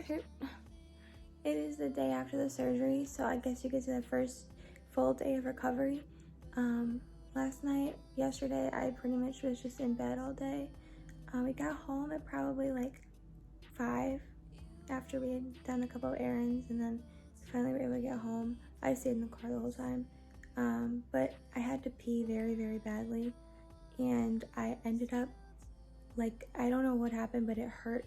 It is the day after the surgery, so I guess you could say the first full day of recovery. Yesterday, I pretty much was just in bed all day. We got home at probably like 5 after we had done a couple of errands, and then finally we were able to get home. I stayed in the car the whole time, but I had to pee very, very badly, and I ended up, like, I don't know what happened, but it hurt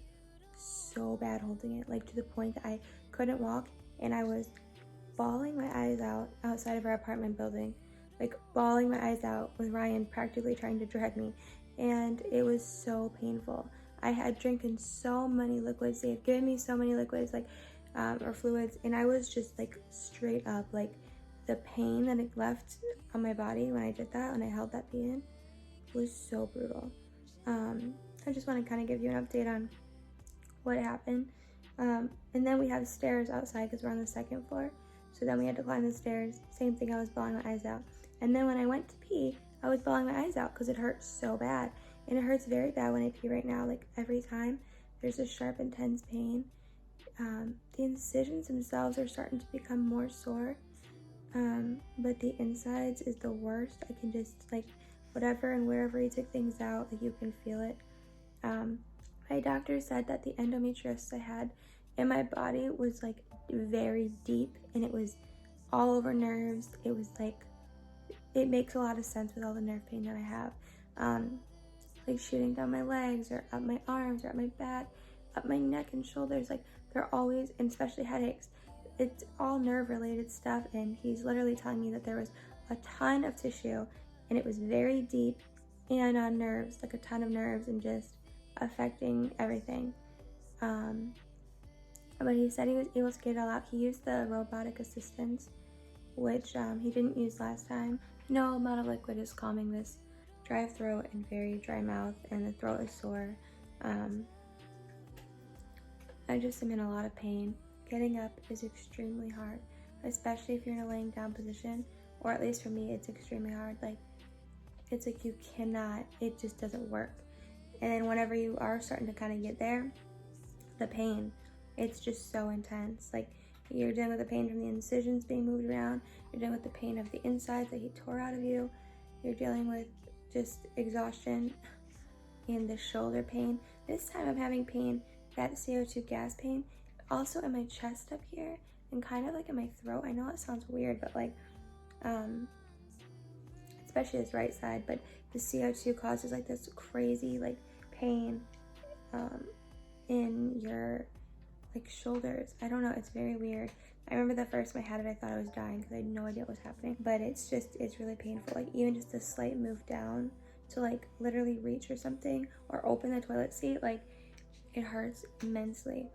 so bad holding it, like to the point that I couldn't walk, and I was bawling my eyes out outside of our apartment building, like bawling my eyes out with Ryan practically trying to drag me, and it was so painful. I had drinking so many liquids. They had given me so many liquids, like or fluids, and I was just like straight up, like the pain that it left on my body when I did that, when I held that pee in, was so brutal. I just want to kind of give you an update on what happened. And then we have stairs outside because we're on the second floor. So then we had to climb the stairs. Same thing, I was bawling my eyes out. And then when I went to pee, I was bawling my eyes out because it hurt so bad. And it hurts very bad when I pee right now. Like every time there's a sharp, intense pain. The incisions themselves are starting to become more sore. But the insides is the worst. I can just, like, whatever and wherever he took things out, like, you can feel it. My doctor said that the endometriosis I had in my body was like very deep, and it was all over nerves. It was like, it makes a lot of sense with all the nerve pain that I have, like shooting down my legs or up my arms or up my back, up my neck and shoulders. Like they're always, and especially headaches, it's all nerve related stuff. And he's literally telling me that there was a ton of tissue, and it was very deep and on nerves, like a ton of nerves, and just affecting everything. But he said he was able to get it all out. He used the robotic assistance, which he didn't use last time. No amount of liquid is calming this dry throat and very dry mouth, and the throat is sore. I just am in a lot of pain. Getting up is extremely hard, especially if you're in a laying down position, or at least for me, it's extremely hard. Like, it's like you cannot, it just doesn't work. And then whenever you are starting to kind of get there, the pain, it's just so intense. Like, you're dealing with the pain from the incisions being moved around, you're dealing with the pain of the insides that he tore out of you, you're dealing with just exhaustion and the shoulder pain. This time I'm having pain, that CO2 gas pain, also in my chest up here, and kind of like in my throat. I know it sounds weird, but like, especially this right side, but the CO2 causes like this crazy like pain in your like shoulders. I don't know, it's very weird. I remember the first time I had it, I thought I was dying because I had no idea what was happening, but it's really painful. Like even just a slight move down to like literally reach or something, or open the toilet seat, like it hurts immensely.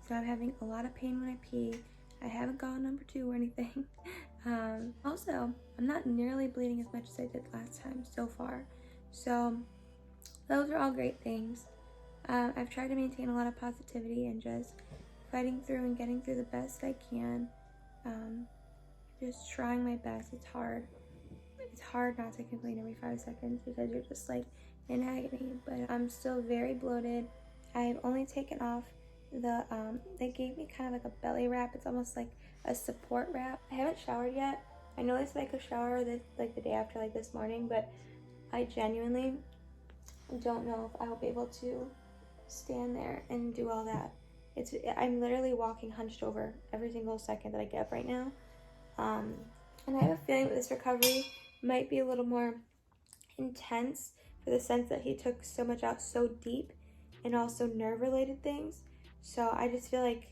So I'm having a lot of pain when I pee. I haven't gone number 2 or anything. Also, I'm not nearly bleeding as much as I did last time so far. So those are all great things. I've tried to maintain a lot of positivity and just fighting through and getting through the best I can. Just trying my best. It's hard. It's hard not to complain every 5 seconds because you're just like in agony, but I'm still very bloated. I've only taken off the, they gave me kind of like a belly wrap. It's almost like a support wrap. I haven't showered yet. I know they said I could shower this, like the day after, like this morning, but I genuinely don't know if I will be able to stand there and do all that. I'm literally walking hunched over every single second that I get up right now. And I have a feeling that this recovery might be a little more intense, for the sense that he took so much out so deep, and also nerve related things. So I just feel like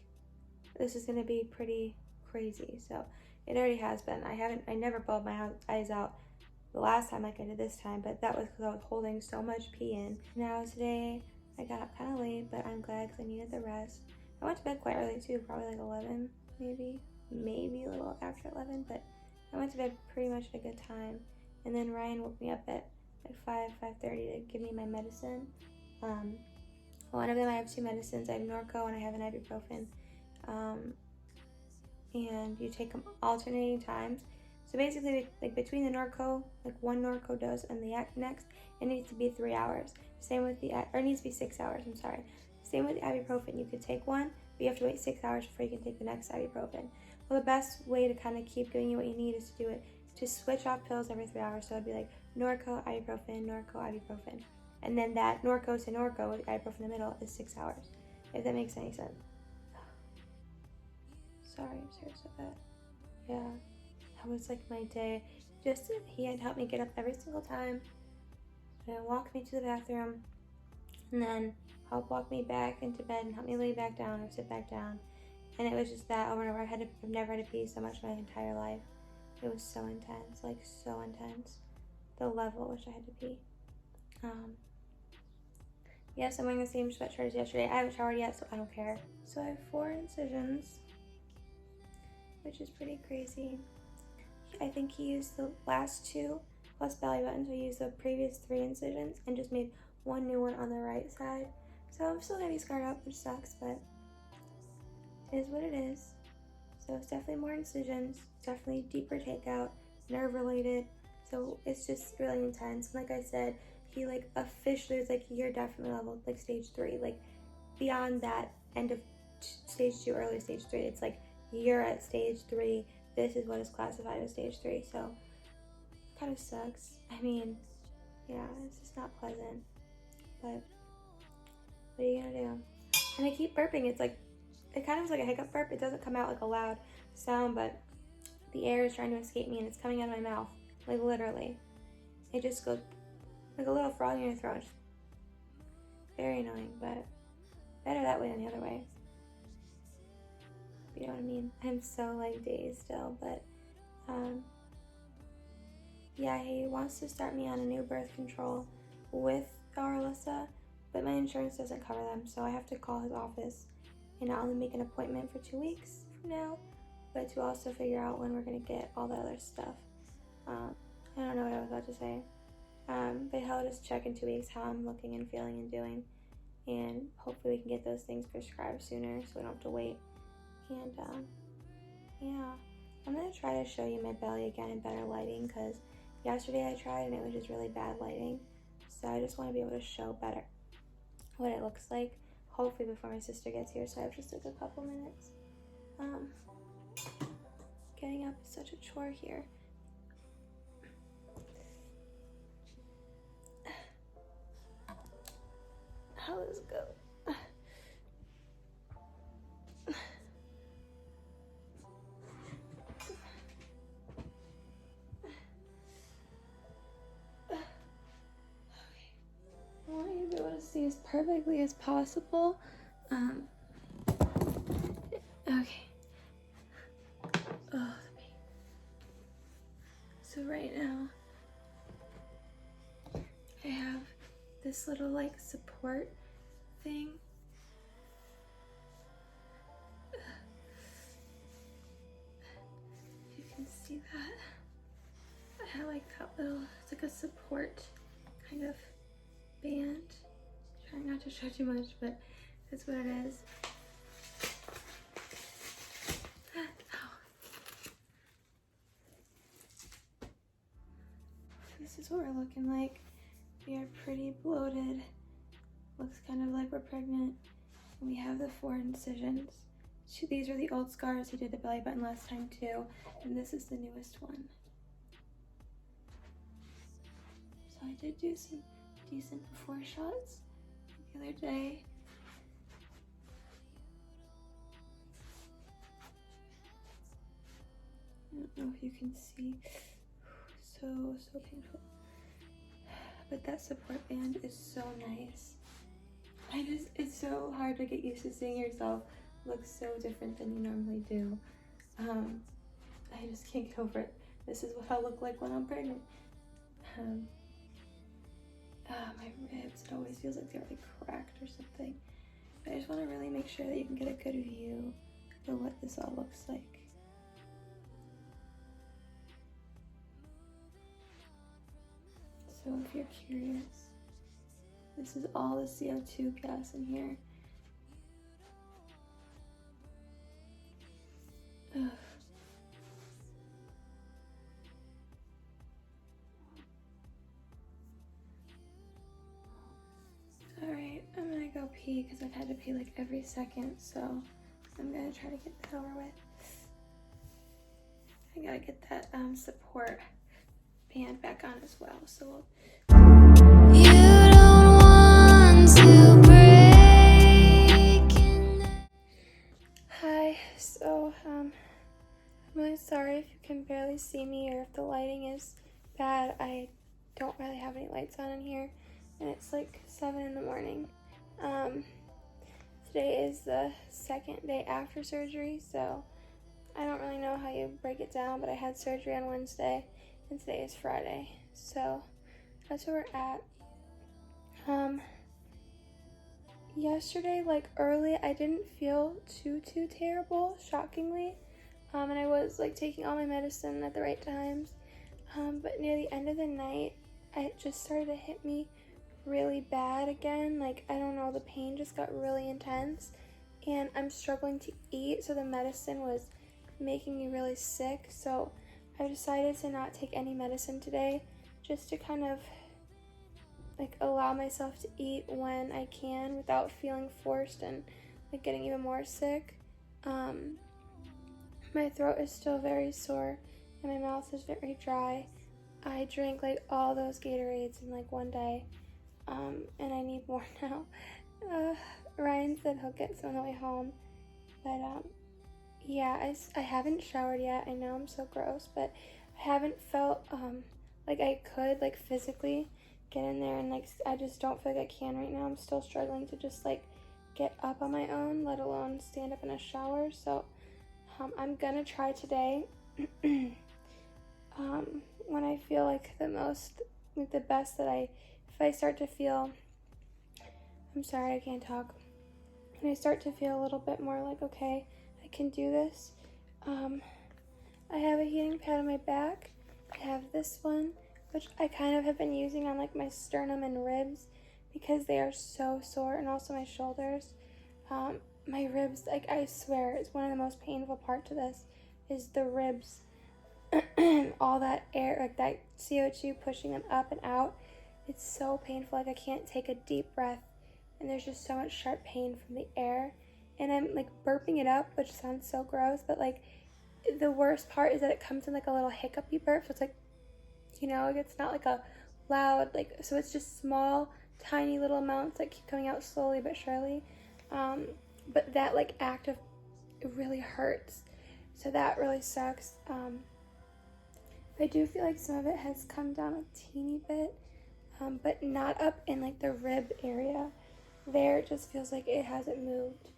this is gonna be pretty crazy. So it already has been. I never bawled my eyes out the last time like I did this time, but that was because I was holding so much pee in. Now today I got up kind of late, but I'm glad because I needed the rest. I went to bed quite early too, probably like 11, maybe a little after 11, but I went to bed pretty much at a good time. And then Ryan woke me up at 5:30 to give me my medicine. One of them, I have 2 medicines. I have Norco and I have an ibuprofen. And you take them alternating times. So basically, like between the Norco, like 1 Norco dose and the next, it needs to be 3 hours. Same with the, or it needs to be 6 hours, I'm sorry. Same with ibuprofen. You could take one, but you have to wait 6 hours before you can take the next ibuprofen. Well, the best way to kind of keep giving you what you need is to do it, to switch off pills every 3 hours. So it'd be like Norco, ibuprofen, Norco, ibuprofen. And then that Norco to Norco with ibuprofen in the middle is 6 hours, if that makes any sense. Sorry, I'm serious about that. Yeah, that was like my day. Just, he had helped me get up every single time, and walk me to the bathroom, and then help walk me back into bed and help me lay back down or sit back down. And it was just that over and over. I've never had to pee so much in my entire life. It was so intense, like so intense. The level at which I had to pee. Yes, I'm wearing the same sweatshirt as yesterday. I haven't showered yet, so I don't care. So I have 4 incisions, which is pretty crazy. I think he used the last 2 plus belly button, so he used the previous 3 incisions and just made 1 new one on the right side. So I'm still gonna be scarred up, which sucks, but it is what it is. So it's definitely more incisions, definitely deeper takeout, nerve related. So it's just really intense. And like I said, he like officially was like, you're definitely level like stage 3. Like beyond that end of stage 2, early stage 3, it's like you're at stage 3. This is what is classified as stage 3. So it kind of sucks. I mean, yeah, it's just not pleasant. But what are you gonna do? And I keep burping. It's like, it kind of is like a hiccup burp. It doesn't come out like a loud sound, but the air is trying to escape me and it's coming out of my mouth. Like literally. It just goes like a little frog in your throat. Very annoying, but better that way than the other way. You know what I mean? I'm so like dazed still, but yeah, he wants to start me on a new birth control with Alyssa, but my insurance doesn't cover them, so I have to call his office and not only make an appointment for 2 weeks from now, but to also figure out when we're gonna get all the other stuff. I don't know what I was about to say. But he'll just check in 2 weeks how I'm looking and feeling and doing, and hopefully we can get those things prescribed sooner so we don't have to wait. And yeah, I'm gonna try to show you my belly again in better lighting, because yesterday I tried and it was just really bad lighting. So I just want to be able to show better what it looks like, hopefully before my sister gets here. So I have just like a couple minutes. Getting up is such a chore here. How does it go? I want you to be able to see as perfectly as possible. Okay. Oh, so right now, I have this little like support thing. You can see that. I have like that little, it's like a support kind of band. Trying not to show too much, but that's what it is. This is what we're looking like. We are pretty bloated. Looks kind of like we're pregnant. And we have the 4 incisions. These are the old scars. He did the belly button last time too. And this is the newest one. So I did do some decent before shots the other day. I don't know if you can see. So painful. But that support band is so nice. It's so hard to get used to seeing yourself look so different than you normally do. I just can't get over it. This is what I look like when I'm pregnant. My ribs, it always feels like they're like cracked or something. But I just want to really make sure that you can get a good view of what this all looks like. So if you're curious, this is all the CO2 gas in here. Ugh. Alright, I'm gonna go pee because I've had to pee like every second, so I'm gonna try to get that over with. I gotta get that support band back on as well, so we'll... You don't want to break. Hi, so I'm really sorry if you can barely see me or if the lighting is bad. I don't really have any lights on in here, and it's like 7 in the morning. Today is the second day after surgery, so I don't really know how you break it down, but I had surgery on Wednesday, and today is Friday, so that's where we're at. Yesterday, like early, I didn't feel too terrible, shockingly, and I was like taking all my medicine at the right times, but near the end of the night, it just started to hit me really bad again. Like, I don't know, the pain just got really intense, and I'm struggling to eat, so the medicine was making me really sick, so I decided to not take any medicine today, just to kind of like allow myself to eat when I can without feeling forced and like getting even more sick. My throat is still very sore and my mouth is very dry. I drank like all those Gatorades in like one day, and I need more now. Ryan said he'll get some on the way home, but yeah, I haven't showered yet. I know I'm so gross, but I haven't felt like I could like physically get in there, and like I just don't feel like I can right now. I'm still struggling to just like get up on my own, let alone stand up in a shower. So I'm gonna try today. When I feel like the best that if I start to feel, I'm sorry, I can't talk. When I start to feel a little bit more like, okay, I can do this. I have a heating pad on my back. I have this one, which I kind of have been using on like my sternum and ribs because they are so sore, and also my shoulders. My ribs, like I swear, it's one of the most painful part to this is the ribs. All that air, like that CO2 pushing them up and out. It's so painful, like I can't take a deep breath, and there's just so much sharp pain from the air, and I'm like burping it up, which sounds so gross, but like the worst part is that it comes in like a little hiccupy burp, so it's like, you know, like it's not like a loud, like, so it's just small, tiny little amounts that keep coming out slowly but surely, but that like act of, it really hurts, so that really sucks. I do feel like some of it has come down a teeny bit, but not up in like the rib area. There it just feels like it hasn't moved.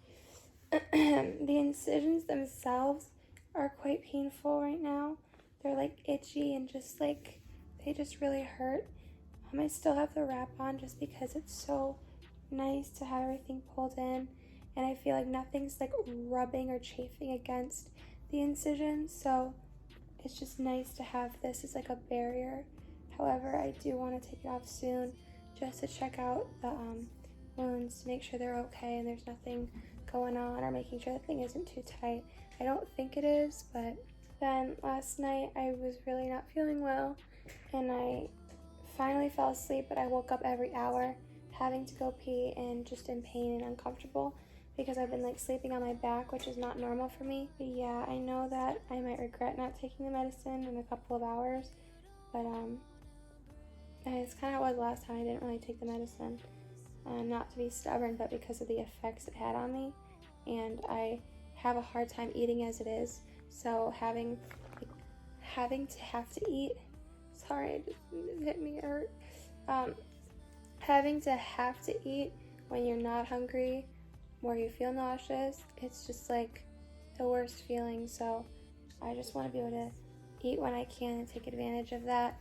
The incisions themselves are quite painful right now. They're like itchy and just like, they just really hurt. I still have the wrap on just because it's so nice to have everything pulled in, and I feel like nothing's like rubbing or chafing against the incision, so it's just nice to have this as like a barrier. However, I do want to take it off soon just to check out the wounds to make sure they're okay and there's nothing going on, or making sure the thing isn't too tight. I don't think it is, but then last night I was really not feeling well, and I finally fell asleep, but I woke up every hour having to go pee and just in pain and uncomfortable because I've been like sleeping on my back, which is not normal for me. But yeah, I know that I might regret not taking the medicine in a couple of hours, but it's kind of what was last time I didn't really take the medicine. Not to be stubborn, but because of the effects it had on me, and I have a hard time eating as it is, so having to have to eat, sorry, it just hit me, it hurt. Having to have to eat when you're not hungry, where you feel nauseous, it's just like the worst feeling. So I just want to be able to eat when I can and take advantage of that,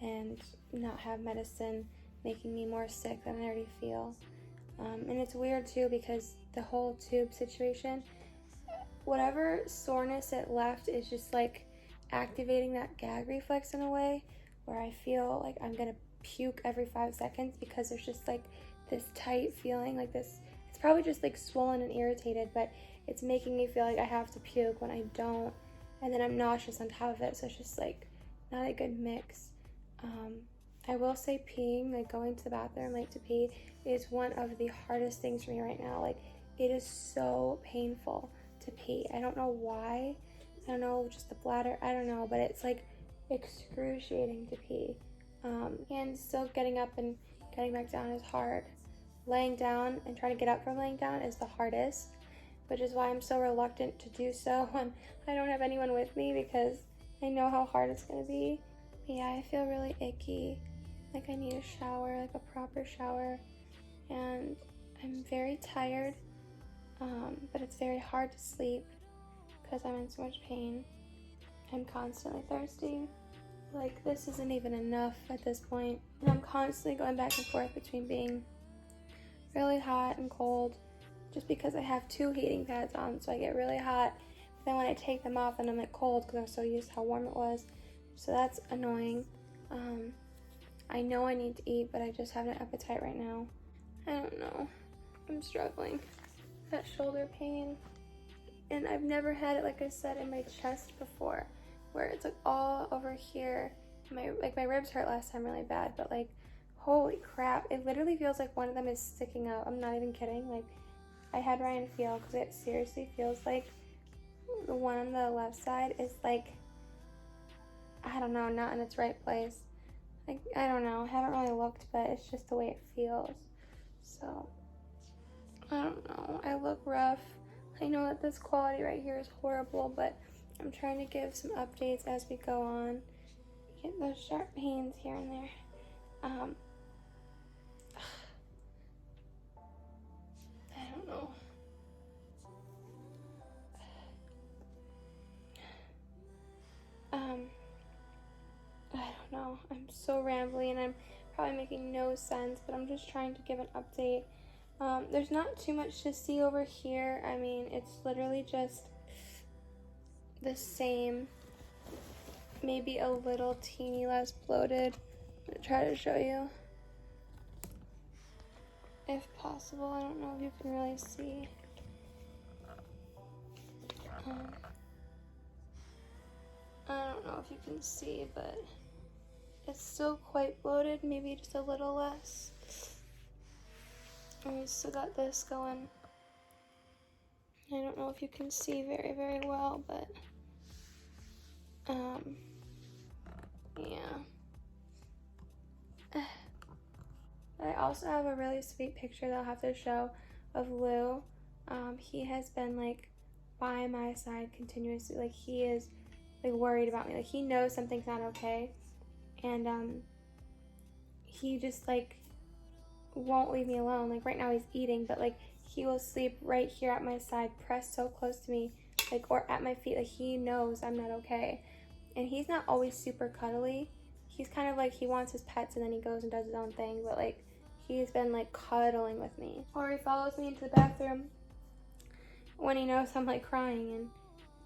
and not have medicine making me more sick than I already feel. And it's weird too because the whole tube situation, whatever soreness it left is just like activating that gag reflex in a way where I feel like I'm gonna puke every 5 seconds because there's just like this tight feeling, like this, it's probably just like swollen and irritated, but it's making me feel like I have to puke when I don't, and then I'm nauseous on top of it, so it's just like not a good mix. I will say peeing, like going to the bathroom, like to pee, is one of the hardest things for me right now. Like, it is so painful to pee. I don't know why. I don't know, just the bladder, I don't know, but it's like excruciating to pee. And still getting up and getting back down is hard. Laying down and trying to get up from laying down is the hardest, which is why I'm so reluctant to do so when I don't have anyone with me, because I know how hard it's gonna be. But yeah, I feel really icky. Like I need a shower, like a proper shower. And I'm very tired, but it's very hard to sleep because I'm in so much pain. I'm constantly thirsty. Like, this isn't even enough at this point. And I'm constantly going back and forth between being really hot and cold, just because I have 2 heating pads on, so I get really hot. But then when I take them off, then I'm like cold because I'm so used to how warm it was. So that's annoying. I know I need to eat, but I just have an appetite right now. I don't know. I'm struggling. That shoulder pain. And I've never had it, like I said, in my chest before, where it's like all over here. My ribs hurt last time really bad, but like, holy crap. It literally feels like one of them is sticking out. I'm not even kidding. Like, I had Ryan feel, because it seriously feels like the one on the left side is like, I don't know, not in its right place. Like, I don't know, I haven't really looked, but it's just the way it feels. So, I don't know, I look rough. I know that this quality right here is horrible, but I'm trying to give some updates as we go on. Get those sharp pains here and there. I don't know. I don't know. I'm so rambly and I'm probably making no sense, but I'm just trying to give an update. There's not too much to see over here. I mean, it's literally just the same, maybe a little teeny less bloated. I'm gonna try to show you, if possible. I don't know if you can really see. I don't know if you can see, but it's still quite bloated, maybe just a little less. And we still got this going. I don't know if you can see very, very well, but yeah. I also have a really sweet picture that I'll have to show of Lou. He has been like by my side continuously. Like, he is like worried about me. Like, he knows something's not okay, and he just like won't leave me alone. Like, right now he's eating, but like he will sleep right here at my side, pressed so close to me, like, or at my feet. Like, he knows I'm not okay. And he's not always super cuddly. He's kind of like, he wants his pets and then he goes and does his own thing, but like, he's been like cuddling with me. Or he follows me into the bathroom when he knows I'm like crying, and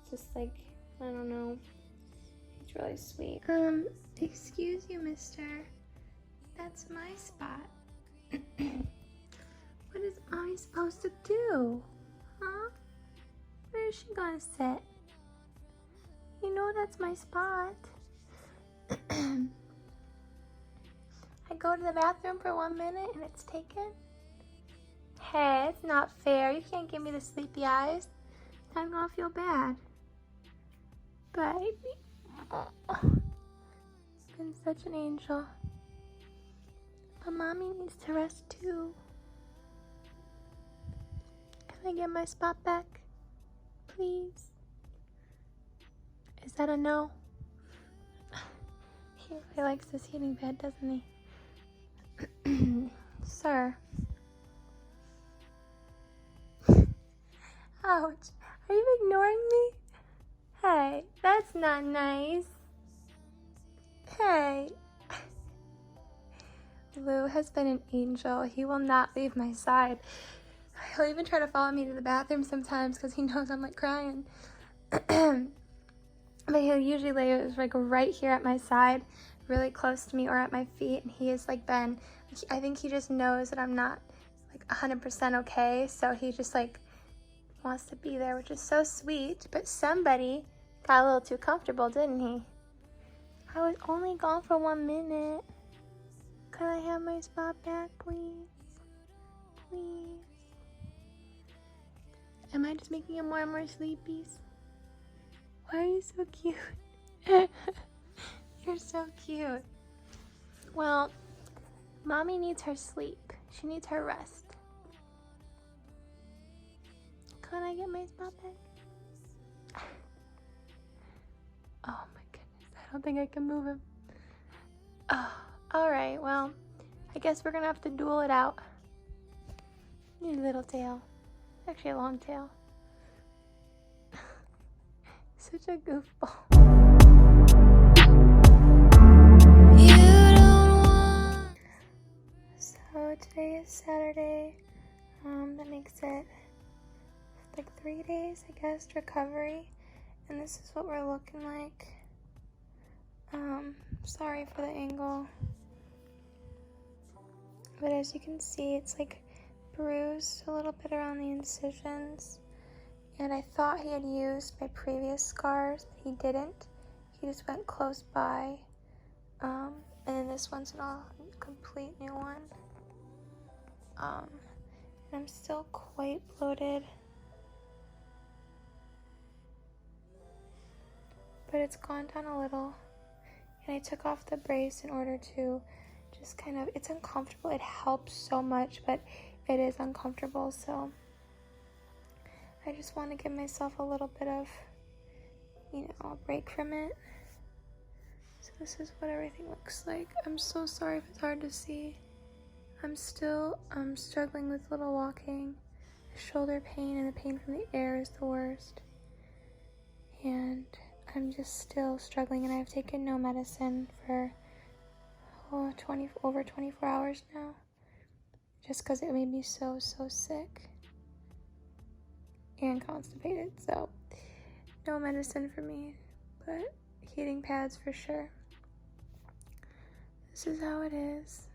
it's just like, I don't know. It's really sweet. Excuse you, mister. That's my spot. What is I supposed to do? Huh? Where is she gonna sit? You know that's my spot. I go to the bathroom for 1 minute and it's taken? Hey, it's not fair. You can't give me the sleepy eyes. I'm gonna feel bad. Baby. Oh, you've been such an angel. But mommy needs to rest too. Can I get my spot back? Please? Is that a no? He really likes this heating bed, doesn't he? Sir. Ouch. Are you ignoring me? Hey, that's not nice. Hey. Lou has been an angel. He will not leave my side. He'll even try to follow me to the bathroom sometimes because he knows I'm like crying. But he'll usually lay like right here at my side, really close to me, or at my feet. And he has like been, I think he just knows that I'm not like 100% okay. So he just like wants to be there, which is so sweet. But somebody got a little too comfortable, didn't he? I was only gone for 1 minute. Can I have my spot back, please? Please. Am I just making him more and more sleepies? Why are you so cute? You're so cute. Well, mommy needs her sleep. She needs her rest. Can I get my spot back? Oh my goodness, I don't think I can move him. Oh, alright, well, I guess we're gonna have to duel it out. Your little tail. Actually a long tail. Such a goofball. So today is Saturday. That makes it like 3 days, I guess, recovery. And this is what we're looking like. Sorry for the angle. But as you can see, it's like bruised a little bit around the incisions. And I thought he had used my previous scars, but he didn't. He just went close by. And then this one's a complete new one. And I'm still quite bloated. But it's gone down a little. And I took off the brace in order to just kind of, it's uncomfortable. It helps so much, but it is uncomfortable. So I just want to give myself a little bit of, a break from it. So this is what everything looks like. I'm so sorry if it's hard to see. I'm still struggling with little walking, shoulder pain, and the pain from the air is the worst. And I'm just still struggling, and I've taken no medicine for over 24 hours now, just because it made me so sick and constipated. So no medicine for me, but heating pads for sure. This is how it is.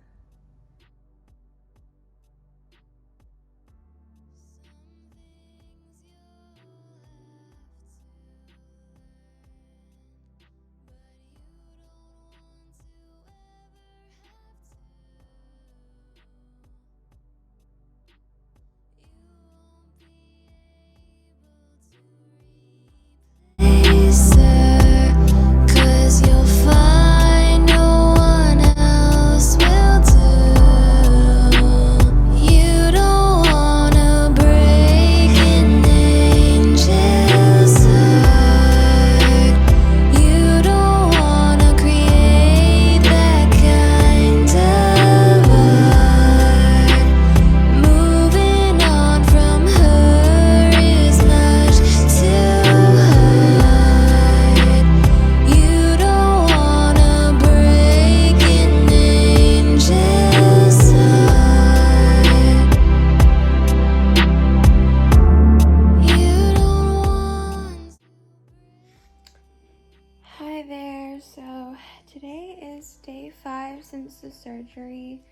Hi there, so today is day 5 since the surgery.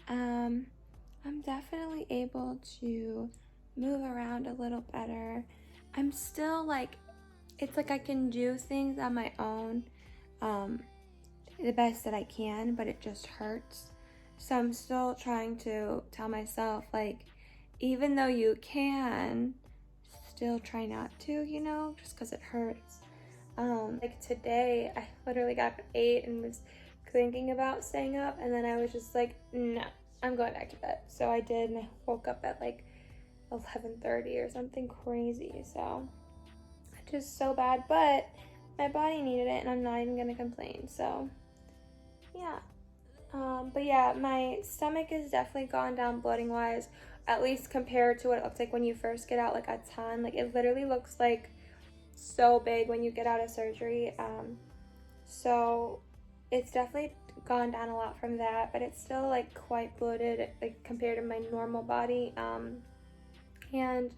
I'm definitely able to move around a little better. I'm still it's like I can do things on my own, the best that I can, but it just hurts. So I'm still trying to tell myself, even though you can, still try not to, just because it hurts. Today, I literally got up at 8 and was thinking about staying up, and then I was just like, no, I'm going back to bed. So I did, and I woke up at 11:30 or something crazy. So just so bad, but my body needed it, and I'm not even gonna complain. So yeah. But yeah, my stomach has definitely gone down bloating wise, at least compared to what it looks like when you first get out, a ton. It literally looks like so big when you get out of surgery. So it's definitely gone down a lot from that, but it's still quite bloated compared to my normal body. And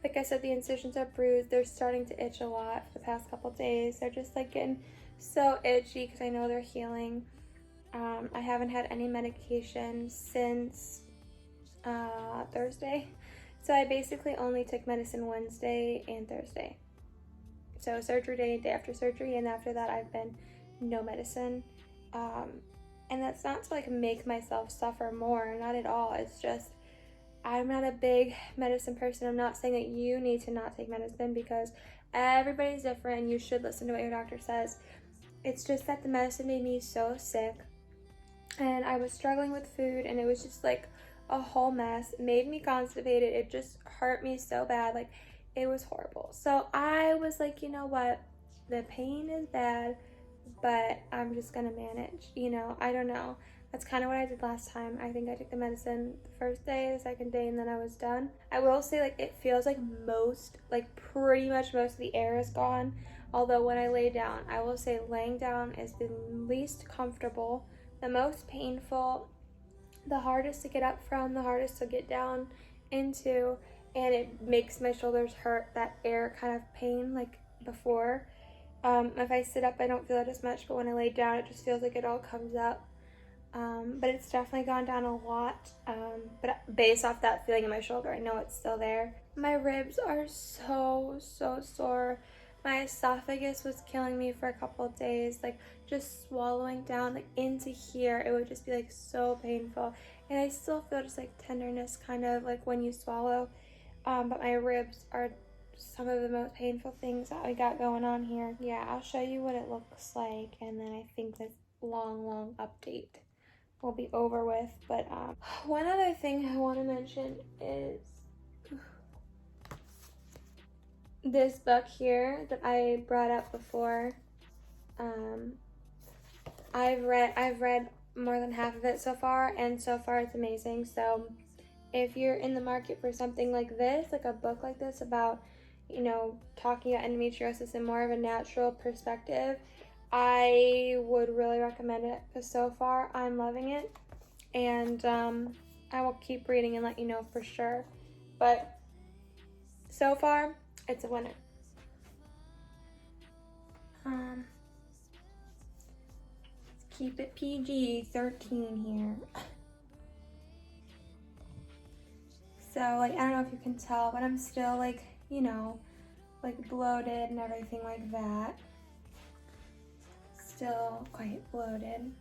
like I said, the incisions are bruised. They're starting to itch a lot for the past couple days. They're just getting so itchy because I know they're healing. I haven't had any medication since Thursday. So I basically only took medicine Wednesday and Thursday. So surgery day after surgery, and after that I've been no medicine. And that's not to like make myself suffer more, not at all. It's just, I'm not a big medicine person. I'm not saying that you need to not take medicine, because everybody's different and you should listen to what your doctor says. It's just that the medicine made me so sick, and I was struggling with food, and it was just like a whole mess. It made me constipated. It just hurt me so bad. Like, it was horrible. So I was like, you know what? The pain is bad, but I'm just gonna manage, you know? I don't know. That's kind of what I did last time. I think I took the medicine the first day, the second day, and then I was done. I will say, like, it feels like pretty much most of the air is gone. Although when I lay down, I will say laying down is the least comfortable, the most painful, the hardest to get up from, the hardest to get down into, and it makes my shoulders hurt, that air kind of pain like before. If I sit up, I don't feel it as much, but when I lay down, it just feels like it all comes up. But it's definitely gone down a lot. But based off that feeling in my shoulder, I know it's still there. My ribs are so sore. My esophagus was killing me for a couple of days, like just swallowing down like into here. It would just be like so painful. And I still feel just like tenderness kind of like when you swallow. But my ribs are some of the most painful things that we got going on here. Yeah, I'll show you what it looks like, and then I think this long update will be over with. But one other thing I want to mention is this book here that I brought up before. I've read more than half of it so far, and so far it's amazing. So if you're in the market for something like this, like a book like this about, you know, talking about endometriosis in more of a natural perspective, I would really recommend it, because so far I'm loving it. And I will keep reading and let you know for sure. But so far, it's a winner. Let's keep it PG-13 here. So, like, I don't know if you can tell, but I'm still, like, you know, like bloated and everything like that. Still quite bloated.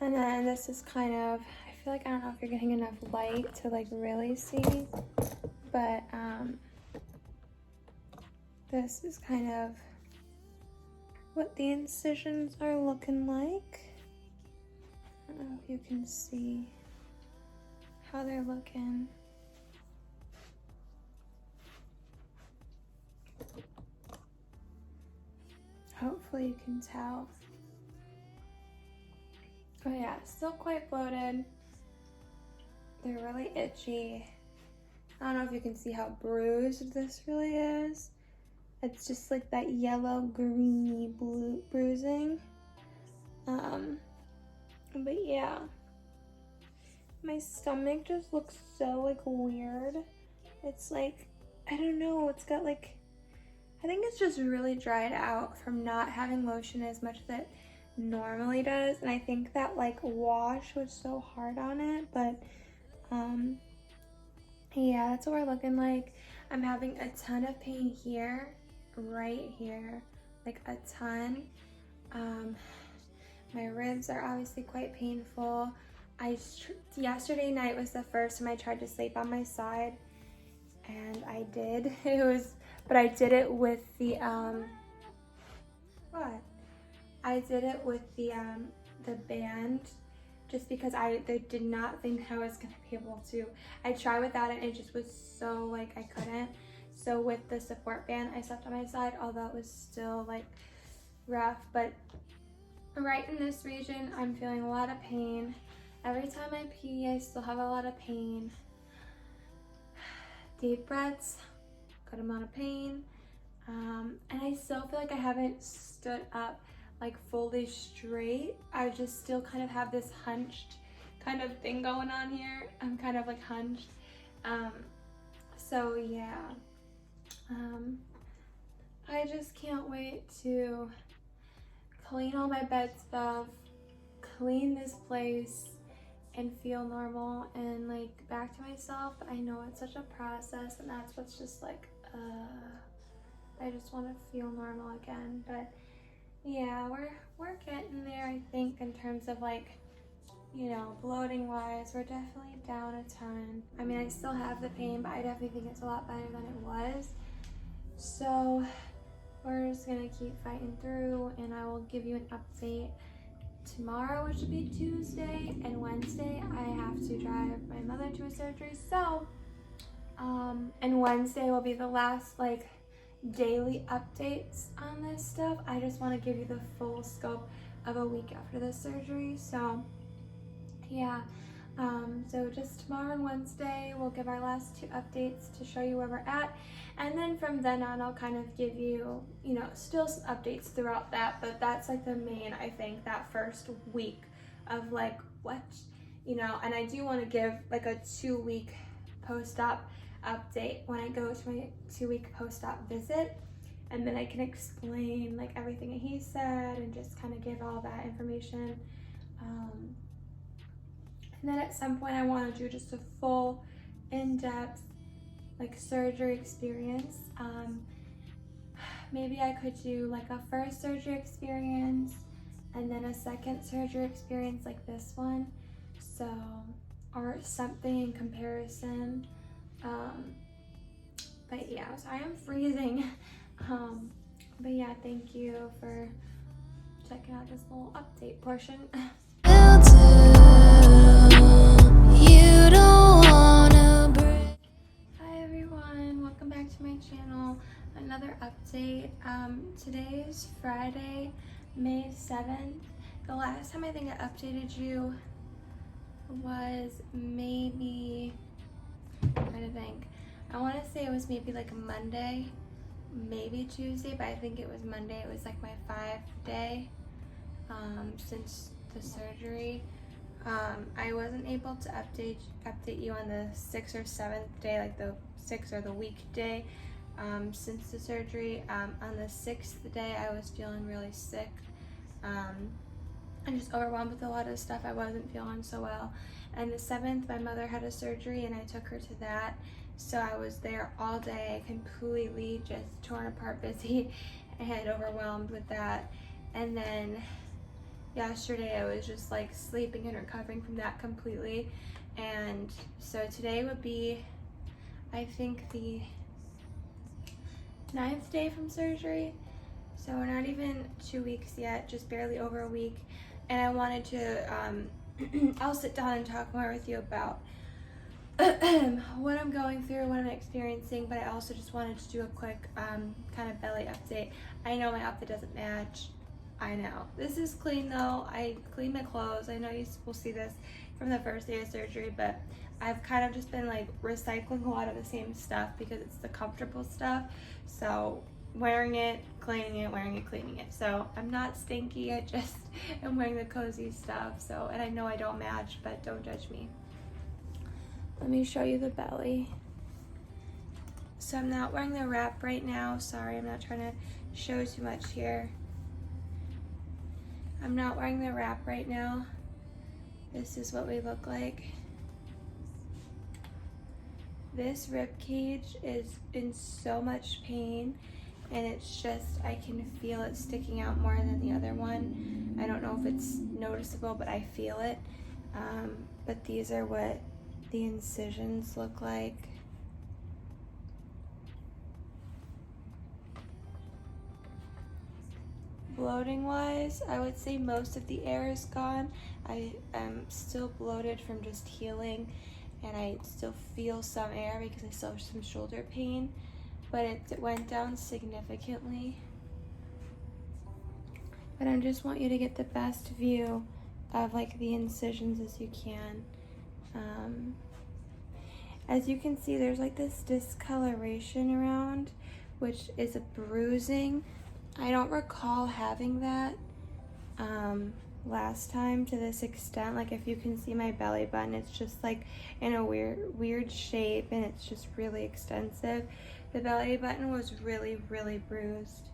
And then this is kind of, I feel like, I don't know if you're getting enough light to like really see, but this is kind of what the incisions are looking like. I don't know if you can see how they're looking. Hopefully you can tell. Oh yeah, still quite bloated. They're really itchy. I don't know if you can see how bruised this really is. It's just like that yellow, greeny, blue bruising. But yeah. My stomach just looks so like weird. It's like, I don't know, it's got like, I think it's just really dried out from not having lotion as much as it normally does. And I think that like wash was so hard on it, but yeah, that's what we're looking like. I'm having a ton of pain here, right here, like a ton. My ribs are obviously quite painful. Yesterday night was the first time I tried to sleep on my side, and I did. But I did it with the I did it with the band, just because I did not think I was gonna be able to. I tried without it, and it just was so like I couldn't. So with the support band, I slept on my side, although it was still like rough. But right in this region, I'm feeling a lot of pain. Every time I pee, I still have a lot of pain. Deep breaths, good amount of pain. And I still feel like I haven't stood up like fully straight. I just still kind of have this hunched kind of thing going on here. I'm kind of like hunched. So yeah. I just can't wait to clean all my bed stuff, clean this place, and feel normal and like back to myself. But I know it's such a process, and that's what's just like, I just want to feel normal again. But yeah, we're getting there, I think, in terms of like, you know, bloating wise. We're definitely down a ton. I mean, I still have the pain, but I definitely think it's a lot better than it was. So we're just gonna keep fighting through, and I will give you an update tomorrow, which will be Tuesday, and Wednesday I have to drive my mother to a surgery. So and Wednesday will be the last like daily updates on this stuff. I just want to give you the full scope of a week after the surgery. So yeah, so just tomorrow and Wednesday we'll give our last 2 updates to show you where we're at, and then from then on I'll kind of give you, you know, still some updates throughout that, but that's like the main, I think, that first week of like what, you know. And I do want to give like a 2-week post-op update when I go to my 2-week post-op visit, and then I can explain like everything that he said and just kind of give all that information. And then at some point I want to do just a full in-depth like surgery experience. Maybe I could do like a first surgery experience and then a second surgery experience like this one. So, or something in comparison. But yeah, so I am freezing. But yeah, thank you for checking out this little update portion. Hi everyone, welcome back to my channel. Another update. Today is Friday, May 7th. The last time I think I updated you was maybe, I'm trying to think. I want to say it was maybe like a Monday, maybe Tuesday, but I think it was Monday. It was like my 5th day since the surgery. I wasn't able to update you on the 6th or 7th day, like the 6th or the weekday since the surgery. On the 6th day, I was feeling really sick and just overwhelmed with a lot of stuff. I wasn't feeling so well. And the 7th, my mother had a surgery, and I took her to that. So I was there all day, completely just torn apart, busy, and overwhelmed with that. And then yesterday I was just like sleeping and recovering from that completely. And so today would be, I think, the 9th day from surgery. So we're not even 2 weeks yet, just barely over a week. And I wanted to, I'll sit down and talk more with you about what I'm going through, what I'm experiencing, but I also just wanted to do a quick kind of belly update. I know my outfit doesn't match. I know. This is clean though. I cleaned my clothes. I know you will see this from the first day of surgery, but I've kind of just been like recycling a lot of the same stuff because it's the comfortable stuff. So wearing it, cleaning it, wearing it, cleaning it. So I'm not stinky. I just am wearing the cozy stuff. So, and I know I don't match, but don't judge me. Let me show you the belly. So I'm not wearing the wrap right now. Sorry, I'm not trying to show too much here. I'm not wearing the wrap right now. This is what we look like. This rib cage is in so much pain, and it's just, I can feel it sticking out more than the other one. I don't know if it's noticeable, but I feel it. But these are what the incisions look like. Bloating wise, I would say most of the air is gone. I am still bloated from just healing, and I still feel some air because I still have some shoulder pain, but it went down significantly. But I just want you to get the best view of like the incisions as you can. As you can see, there's like this discoloration around, which is a bruising. I don't recall having that last time to this extent. Like if you can see my belly button, it's just like in a weird shape, and it's just really extensive. The belly button was really bruised.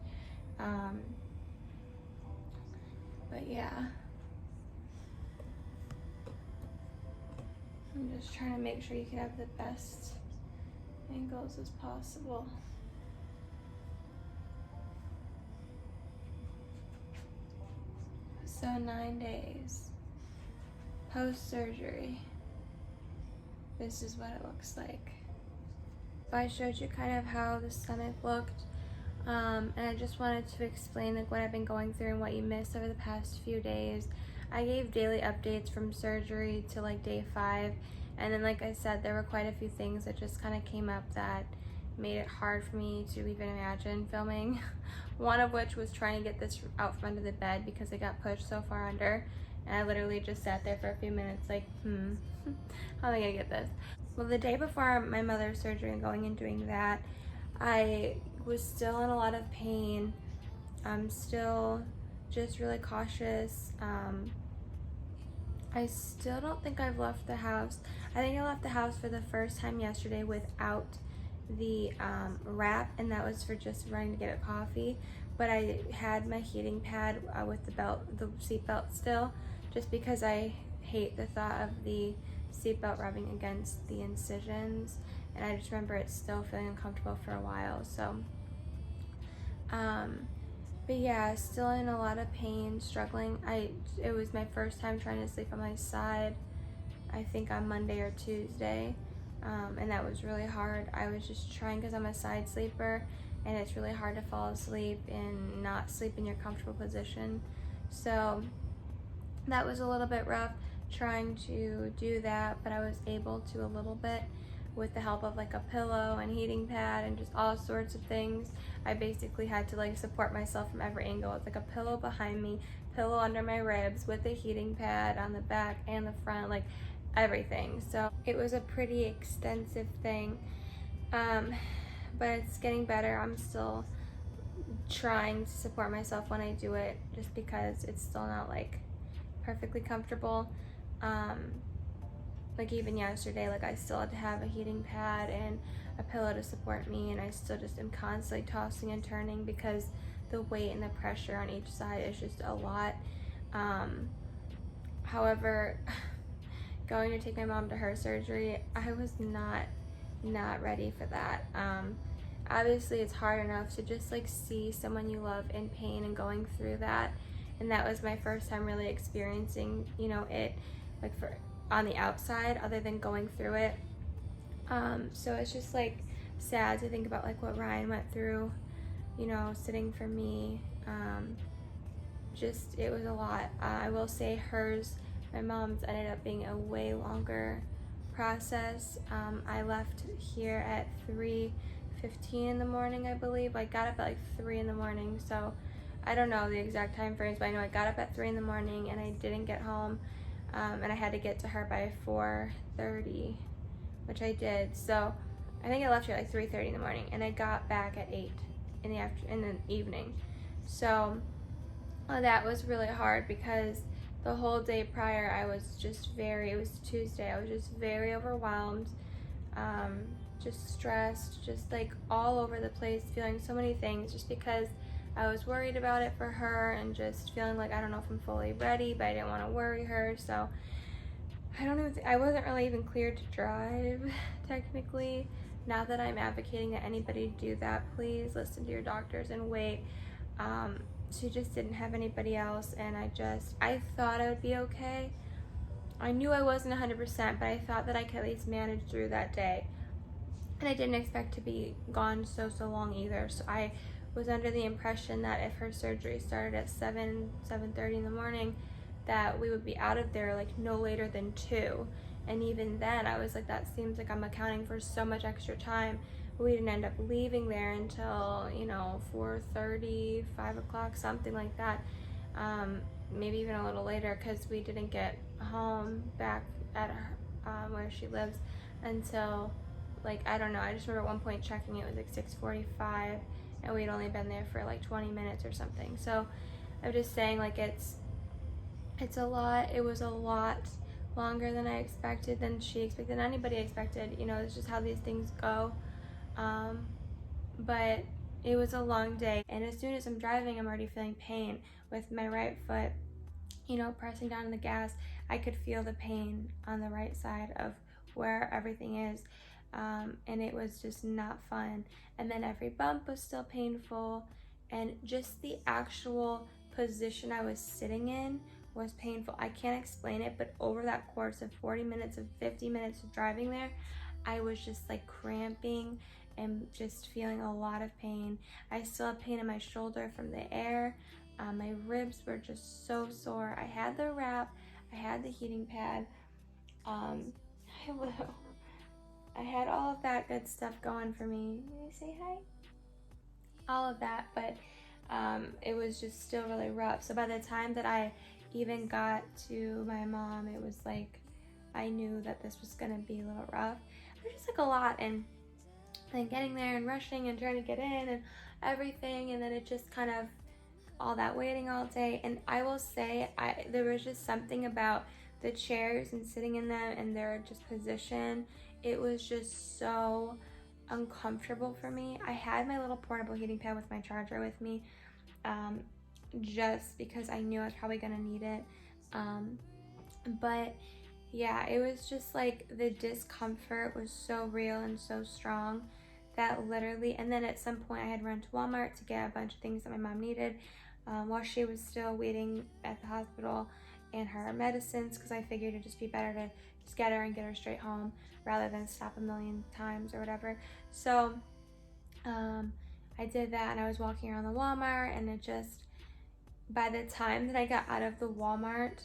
But yeah. I'm just trying to make sure you can have the best angles as possible. So 9 days post-surgery, this is what it looks like. I showed you kind of how the stomach looked, and I just wanted to explain like what I've been going through and what you missed over the past few days. I gave daily updates from surgery to like day 5, and then like I said, there were quite a few things that just kind of came up that made it hard for me to even imagine filming. One of which was trying to get this out from under the bed because it got pushed so far under, and I literally just sat there for a few minutes like, how am I gonna get this? Well, the day before my mother's surgery and going and doing that, I was still in a lot of pain. I'm still just really cautious. I still don't think I've left the house. I think I left the house for the first time yesterday without the wrap, and that was for just running to get a coffee. But I had my heating pad with the belt, the seat belt still, just because I hate the thought of the seatbelt rubbing against the incisions, and I just remember it still feeling uncomfortable for a while. So but yeah, still in a lot of pain, struggling. It was my first time trying to sleep on my side, I think on Monday or Tuesday, and that was really hard. I was just trying, because I'm a side sleeper, and it's really hard to fall asleep and not sleep in your comfortable position. So that was a little bit rough trying to do that, but I was able to a little bit with the help of like a pillow and heating pad and just all sorts of things. I basically had to like support myself from every angle. It's like a pillow behind me, pillow under my ribs with a heating pad on the back and the front, like everything. So it was a pretty extensive thing, but it's getting better. I'm still trying to support myself when I do it, just because it's still not like perfectly comfortable. Like even yesterday, like I still had to have a heating pad and a pillow to support me, and I still just am constantly tossing and turning because the weight and the pressure on each side is just a lot. However, going to take my mom to her surgery, I was not ready for that. Obviously it's hard enough to just like see someone you love in pain and going through that, and that was my first time really experiencing, you know, it like on the outside other than going through it. So it's just like sad to think about like what Ryan went through, you know, sitting for me. Just it was a lot. I will say hers, my mom's, ended up being a way longer process. I left here at 3:15 in the morning, I believe. I got up at like 3 in the morning, so I don't know the exact time frames, but I know I got up at 3 in the morning and I didn't get home, and I had to get to her by 4:30, which I did. So I think I left here at like 3:30 in the morning, and I got back at 8 in the evening. So that was really hard because the whole day prior I was just it was Tuesday, I was just very overwhelmed, just stressed, just like all over the place, feeling so many things just because I was worried about it for her, and just feeling like I don't know if I'm fully ready, but I didn't want to worry her. So I wasn't really even cleared to drive technically. Not that I'm advocating that anybody do that. Please listen to your doctors and wait. She just didn't have anybody else, and I thought I would be okay. I knew I wasn't 100%, but I thought that I could at least manage through that day. And I didn't expect to be gone so long either. So I was under the impression that if her surgery started at 7:30 in the morning, that we would be out of there like no later than 2. And even then I was like, that seems like I'm accounting for so much extra time. We didn't end up leaving there until, you know, 4:30, 5 o'clock, something like that. Maybe even a little later, because we didn't get home back at her, where she lives until like, I don't know, I just remember at one point checking it was like 6:45, and we'd only been there for like 20 minutes or something. So I'm just saying, like, it's a lot. It was a lot longer than I expected, than she expected, than anybody expected. You know, it's just how these things go. But it was a long day, and as soon as I'm driving, I'm already feeling pain with my right foot, you know, pressing down on the gas. I could feel the pain on the right side of where everything is. And it was just not fun. And then every bump was still painful, and just the actual position I was sitting in was painful. I can't explain it, but over that course of 40 minutes of 50 minutes of driving there, I was just like cramping and just feeling a lot of pain. I still have pain in my shoulder from the air. My ribs were just so sore. I had the wrap, I had the heating pad. I had all of that good stuff going for me. Did I say hi? All of that, but it was just still really rough. So by the time that I even got to my mom, it was like I knew that this was gonna be a little rough. It was just like a lot, and then getting there and rushing and trying to get in and everything, and then it just kind of all that waiting all day. And I will say, there was just something about the chairs and sitting in them and their just position. It was just so uncomfortable for me. I had my little portable heating pad with my charger with me, just because I knew I was probably gonna need it. But yeah, it was just like the discomfort was so real and so strong that literally, and then at some point I had run to Walmart to get a bunch of things that my mom needed while she was still waiting at the hospital, and her medicines, because I figured it'd just be better to just get her and get her straight home rather than stop a million times or whatever. So I did that, and I was walking around the Walmart, and it just, by the time that I got out of the Walmart,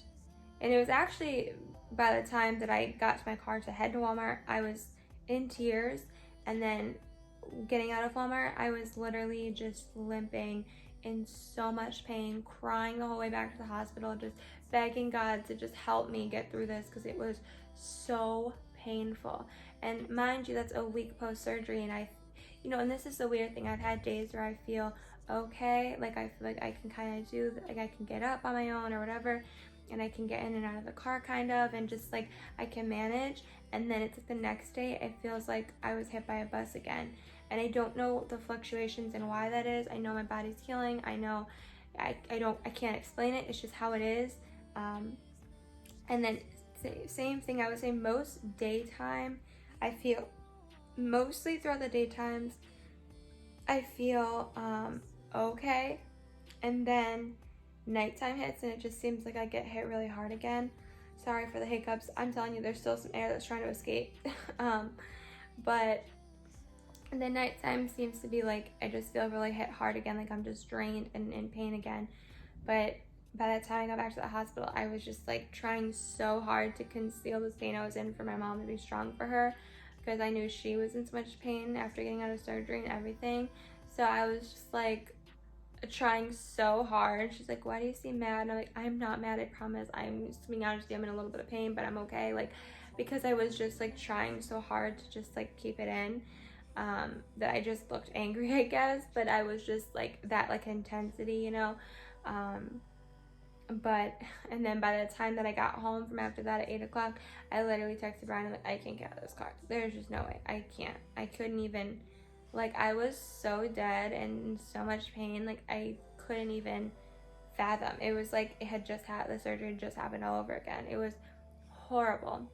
and it was actually by the time that I got to my car to head to Walmart, I was in tears. And then getting out of Walmart, I was literally just limping in so much pain, crying the whole way back to the hospital, just begging God to just help me get through this because it was so painful. And mind you, that's a week post-surgery, and and this is the weird thing, I've had days where I feel okay, like I feel like I can kind of do, like I can get up on my own or whatever, and I can get in and out of the car kind of, and just like I can manage. And then it's like the next day, it feels like I was hit by a bus again. And I don't know the fluctuations and why that is. I know my body's healing. I know I can't explain it. It's just how it is. And then same thing, I would say most daytime, I feel, mostly throughout the daytimes, I feel okay. And then nighttime hits and it just seems like I get hit really hard again. Sorry for the hiccups. I'm telling you, there's still some air that's trying to escape. But the nighttime seems to be like I just feel really hit hard again, like I'm just drained and in pain again. But by the time I got back to the hospital, I was just like trying so hard to conceal this pain I was in for my mom, to be strong for her, because I knew she was in so much pain after getting out of surgery and everything. So I was just like trying so hard. She's like, why do you seem mad? And I'm like, I'm not mad, I promise. I'm just being honest, I'm in a little bit of pain, but I'm okay. Like, because I was just like trying so hard to just like keep it in, that I just looked angry, I guess. But I was just like that, like intensity, but and then by the time that I got home from after that at 8 o'clock, I literally texted Brian, I'm like, I can't get out of this car. There's just no way. I couldn't even, like, I was so dead and in so much pain, like I couldn't even fathom. It was like it had just had, the surgery just happened all over again. It was horrible.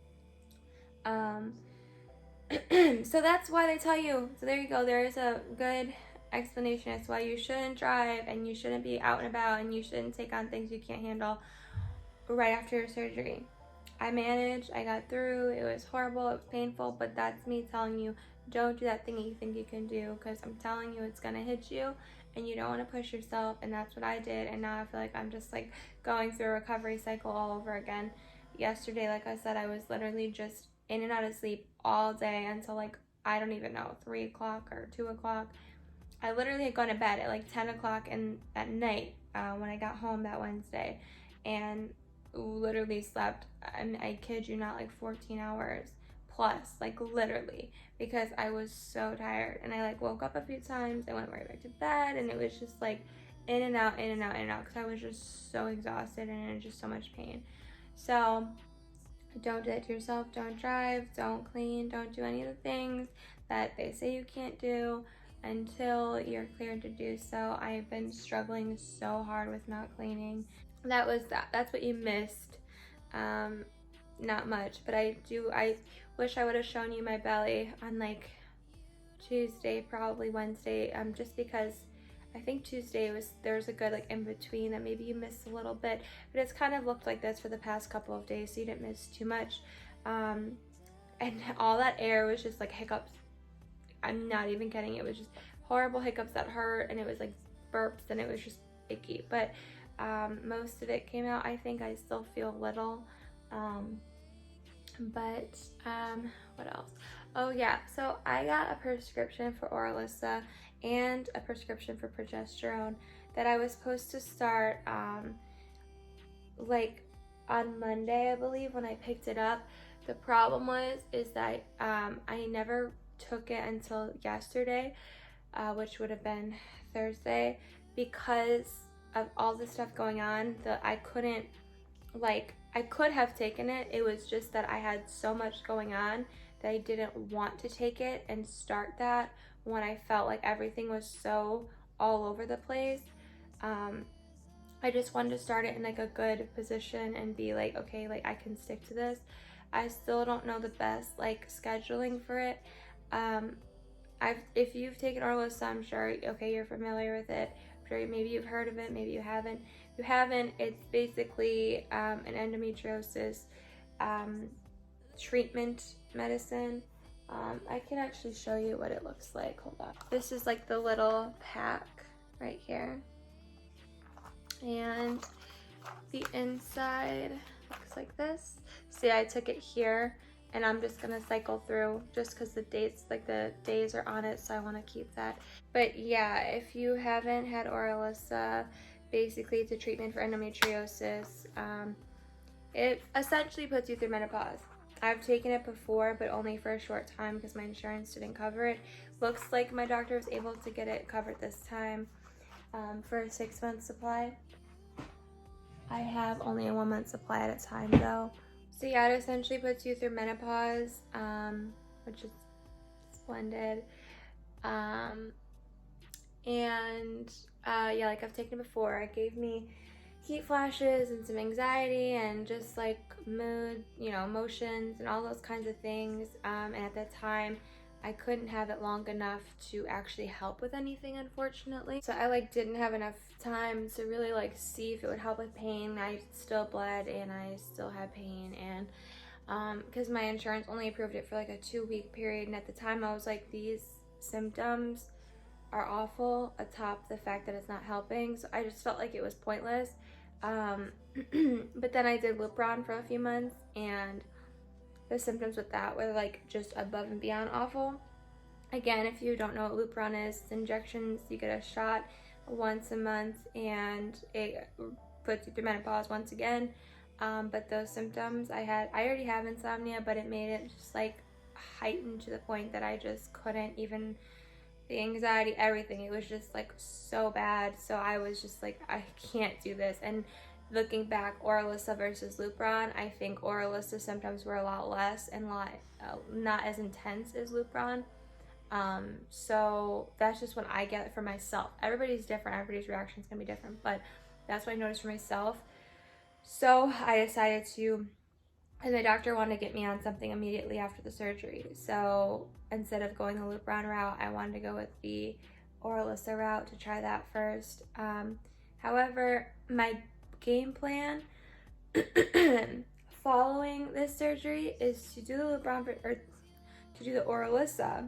So that's why they tell you, so there you go, there is a good explanation as to why you shouldn't drive and you shouldn't be out and about and you shouldn't take on things you can't handle right after your surgery. I managed, I got through, it was horrible, it was painful, but that's me telling you, don't do that thing you think you can do, because I'm telling you it's gonna hit you and you don't want to push yourself. And that's what I did, and now I feel like I'm just like going through a recovery cycle all over again. Yesterday, like I said, I was literally just in and out of sleep all day until like, I don't even know, 3 o'clock or 2 o'clock. I literally had gone to bed at like 10 o'clock at night when I got home that Wednesday, and literally slept, and I kid you not, like 14 hours plus, like literally, because I was so tired. And I like woke up a few times, I went right back to bed, and it was just like in and out, in and out, in and out, because I was just so exhausted and in just so much pain. So don't do that to yourself. Don't drive, don't clean, don't do any of the things that they say you can't do until you're cleared to do so. I've been struggling so hard with not cleaning. That's what you missed not much, but I wish I would have shown you my belly on like Tuesday, probably Wednesday, just because I think Tuesday there was a good like in between that maybe you missed a little bit, but it's kind of looked like this for the past couple of days, so you didn't miss too much. And all that air was just like hiccups. I'm not even kidding. It was just horrible hiccups that hurt, and it was like burps, and it was just icky. But most of it came out. I think I still feel a little. What else? Oh yeah, so I got a prescription for Orilissa and a prescription for progesterone that I was supposed to start like on Monday, I believe, when I picked it up. The problem is that I never took it until yesterday, which would have been Thursday, because of all the stuff going on. I couldn't, like, I could have taken it. It was just that I had so much going on that I didn't want to take it and start that when I felt like everything was so all over the place. I just wanted to start it in like a good position and be like, okay, like I can stick to this. I still don't know the best like scheduling for it. If you've taken Orilissa, I'm sure, okay, you're familiar with it. I'm sure maybe you've heard of it, maybe you haven't. If you haven't, it's basically an endometriosis treatment medicine. I can actually show you what it looks like. Hold on. This is like the little pack right here. And the inside looks like this. See, I took it here, and I'm just gonna cycle through just because the days are on it, so I want to keep that. But yeah, if you haven't had Orilissa, basically it's a treatment for endometriosis. It essentially puts you through menopause. I've taken it before, but only for a short time because my insurance didn't cover it. Looks like my doctor was able to get it covered this time for a 6-month supply. I have only a 1-month supply at a time though. So yeah, it essentially puts you through menopause, which is splendid. Yeah, like I've taken it before. It gave me heat flashes and some anxiety and just like mood, emotions and all those kinds of things. And at that time, I couldn't have it long enough to actually help with anything, unfortunately. So I like didn't have enough time to really like see if it would help with pain. I still bled and I still had pain, and because my insurance only approved it for like a 2-week period, and at the time I was like, these symptoms are awful atop the fact that it's not helping, so I just felt like it was pointless. But then I did Lupron for a few months, and the symptoms with that were like just above and beyond awful. Again, if you don't know what Lupron is, it's injections. You get a shot once a month, and it puts you through menopause once again. But those symptoms I already have insomnia, but it made it just like heightened to the point that I just couldn't even, the anxiety, everything, it was just like so bad. So I was just like, I can't do this. And looking back, Orilissa versus Lupron, I think Orilissa symptoms were a lot less and not as intense as Lupron. So that's just what I get for myself. Everybody's different, everybody's reaction is gonna be different, but that's what I noticed for myself. So I decided to, and the doctor wanted to get me on something immediately after the surgery. So instead of going the Lupron route, I wanted to go with the Orilissa route to try that first. However, my game plan following this surgery is to do the Lupron or to do the Orilissa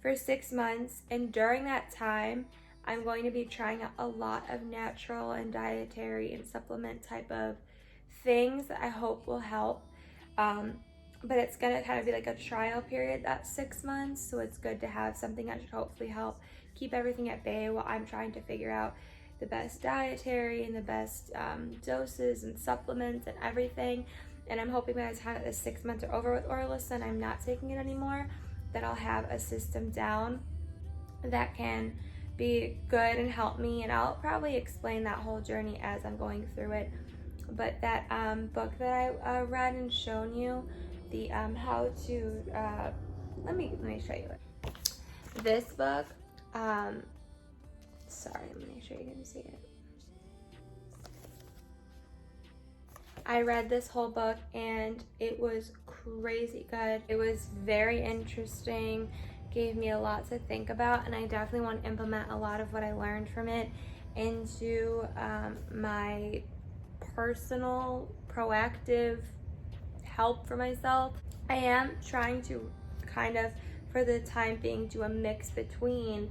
for 6 months, and during that time I'm going to be trying out a lot of natural and dietary and supplement type of things that I hope will help. But it's gonna kind of be like a trial period, that 6 months, so it's good to have something that should hopefully help keep everything at bay while I'm trying to figure out the best dietary and the best doses and supplements and everything. And I'm hoping by the time that the 6 months are over with Orilissa and I'm not taking it anymore, that I'll have a system down that can be good and help me. And I'll probably explain that whole journey as I'm going through it. But that book that I read and shown you, the how to let me show you it. This book, sorry, let me make sure you can see it. I read this whole book and it was crazy good. It was very interesting, gave me a lot to think about, and I definitely want to implement a lot of what I learned from it into my personal proactive help for myself. I am trying to kind of, for the time being, do a mix between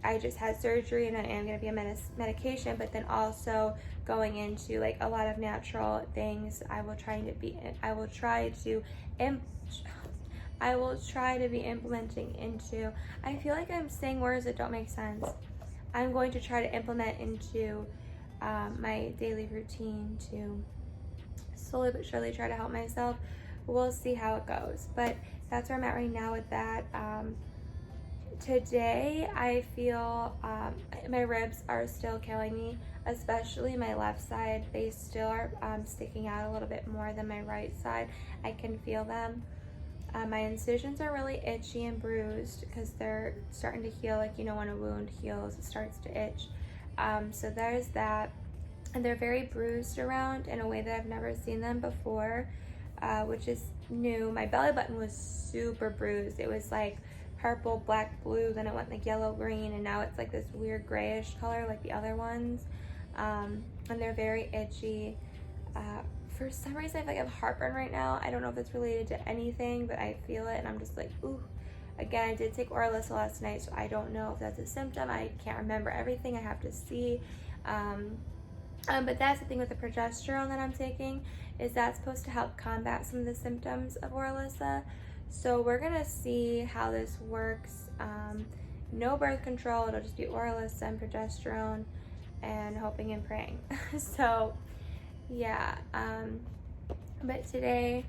I just had surgery and I am going to be on medication, but then also going into like a lot of natural things. I will try to be implementing into, I feel like I'm saying words that don't make sense. I'm going to try to implement into my daily routine to slowly but surely try to help myself. We'll see how it goes, but that's where I'm at right now with that. Today I feel my ribs are still killing me, especially my left side. They still are sticking out a little bit more than my right side. I can feel them. My incisions are really itchy and bruised because they're starting to heal, like, you know, when a wound heals, it starts to itch. So there's that. And they're very bruised around in a way that I've never seen them before, which is new. My belly button was super bruised. It was like purple, black, blue, then it went like yellow, green, and now it's like this weird grayish color like the other ones. And they're very itchy. For some reason I feel like I have heartburn right now. I don't know if it's related to anything, but I feel it and I'm just like, ooh. Again, I did take Orilissa last night, so I don't know if that's a symptom. I can't remember everything. I have to see. But that's the thing with the progesterone that I'm taking, is that's supposed to help combat some of the symptoms of Orilissa. So we're gonna see how this works. No birth control, it'll just be Orilissa and progesterone and hoping and praying. So yeah, but today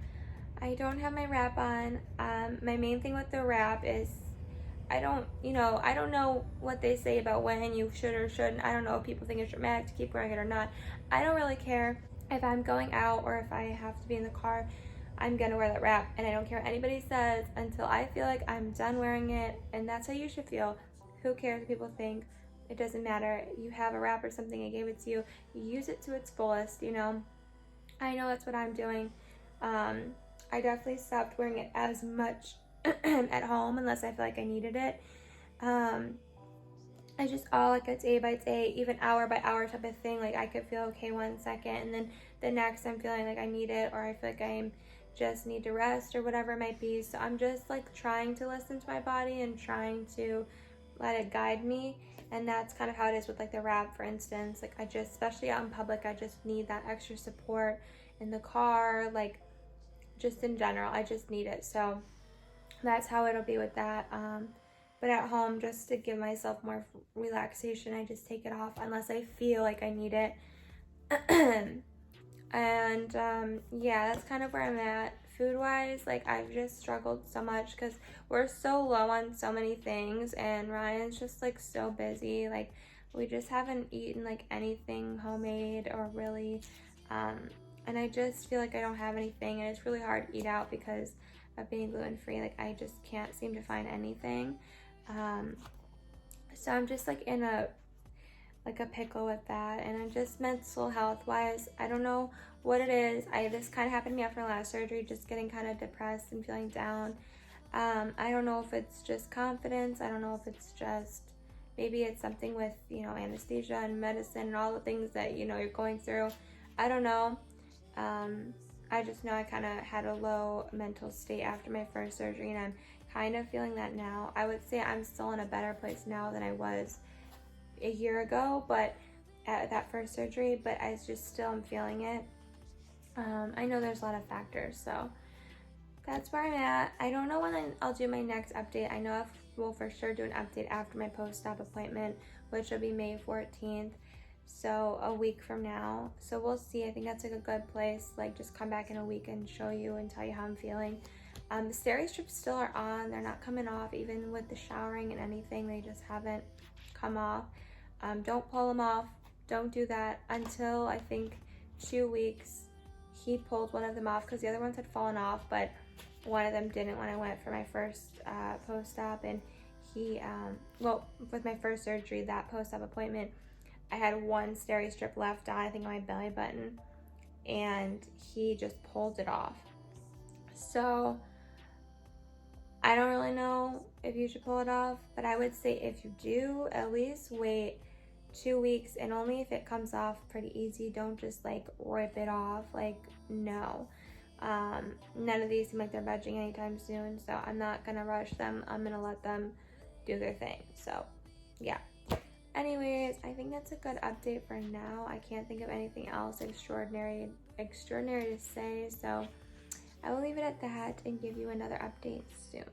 I don't have my wrap on. My main thing with the wrap is I don't know what they say about when you should or shouldn't. I don't know if people think it's dramatic to keep wearing it or not. I don't really care. If I'm going out or if I have to be in the car, I'm gonna wear that wrap, and I don't care what anybody says until I feel like I'm done wearing it, and that's how you should feel. Who cares what people think? It doesn't matter. You have a wrap or something, I gave it to you. You use it to its fullest, you know? I know that's what I'm doing. I definitely stopped wearing it as much at home unless I feel like I needed it. I just all like a day by day, even hour by hour type of thing. Like I could feel okay 1 second and then the next I'm feeling like I need it, or I feel like I just need to rest or whatever it might be. So I'm just like trying to listen to my body and trying to let it guide me. And that's kind of how it is with like the wrap, for instance. Like I just, especially out in public, I just need that extra support in the car, like just in general, I just need it. So that's how it'll be with that. But at home, just to give myself more relaxation, I just take it off unless I feel like I need it. And yeah, that's kind of where I'm at. Food wise, like I've just struggled so much because we're so low on so many things, and Ryan's just like so busy. Like we just haven't eaten like anything homemade or really, and I just feel like I don't have anything, and it's really hard to eat out because of being gluten-free. Like I just can't seem to find anything. So I'm just like in a pickle with that, and I'm just mental health wise, I don't know what it is. This kind of happened to me after my last surgery, just getting kind of depressed and feeling down. I don't know if it's just confidence. I don't know if it's just, maybe it's something with, you know, anesthesia and medicine and all the things that, you know, you're going through. I don't know. I just know I kind of had a low mental state after my first surgery, and I'm kind of feeling that now. I would say I'm still in a better place now than I was a year ago, but at that first surgery, but I just still am feeling it. I know there's a lot of factors, so that's where I'm at. I don't know when I'll do my next update. I know we'll for sure do an update after my post-op appointment, which will be May 14th, so a week from now. So we'll see. I think that's like a good place, like just come back in a week and show you and tell you how I'm feeling. The steri strips still are on. They're not coming off, even with the showering and anything. They just haven't come off. Don't pull them off. Don't do that until I think 2 weeks. He pulled one of them off because the other ones had fallen off, but one of them didn't when I went for my first post-op. And he, well, with my first surgery, that post-op appointment, I had one steri strip left on, I think, on my belly button. and he just pulled it off. So I don't really know if you should pull it off, but I would say if you do, at least wait 2 weeks, and only if it comes off pretty easy. Don't just like rip it off. Like, no. None of these seem like they're budging anytime soon, so I'm not gonna rush them. I'm gonna let them do their thing. So yeah. Anyways, I think that's a good update for now. I can't think of anything else extraordinary to say, so I will leave it at that and give you another update soon.